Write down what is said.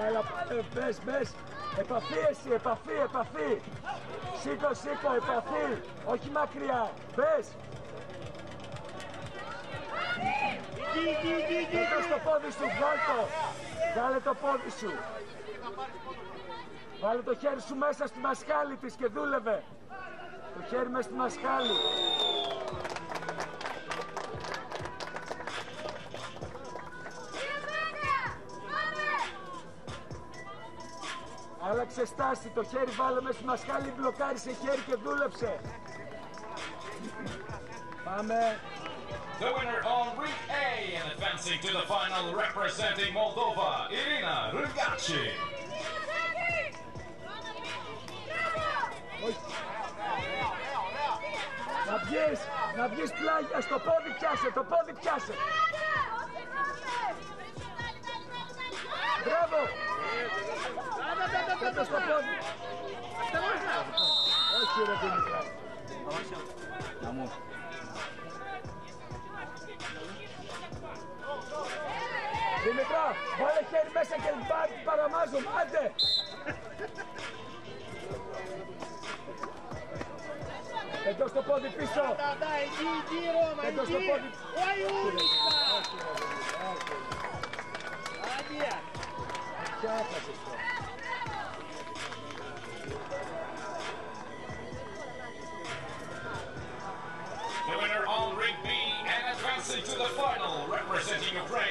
Έλα, μπες, επαφή εσύ, επαφή. Σήκω, επαφή, όχι μακριά, μπες. Κοίτα στο πόδι σου, βγάλε το πόδι σου. Βάλε το χέρι σου μέσα στη μασχάλη της και δούλευε. Το χέρι μέσα στη μασχάλη. Άλλαξε στάση, το χέρι βάλε μέσα στη μασχάλη, μπλοκάρισε χέρι και δούλεψε. Πάμε. The winner on Ring A and advancing to the final representing Moldova, Irina Rugacci. Να βγεις πλάγια, στο πόδι πιάσε, το πόδι πιάσε. Μπράβο. Κάτω στο πόδι. Όχι ρε Δημητρά. Να μου. Δημητρά, βάλε χέρι μέσα και παραμάζω, άντε! Εδώ στο πόδι πίσω! Εδώ στο πόδι... Ποια έφασες τώρα? The winner on Ring B and advancing to the final representing Ukraine.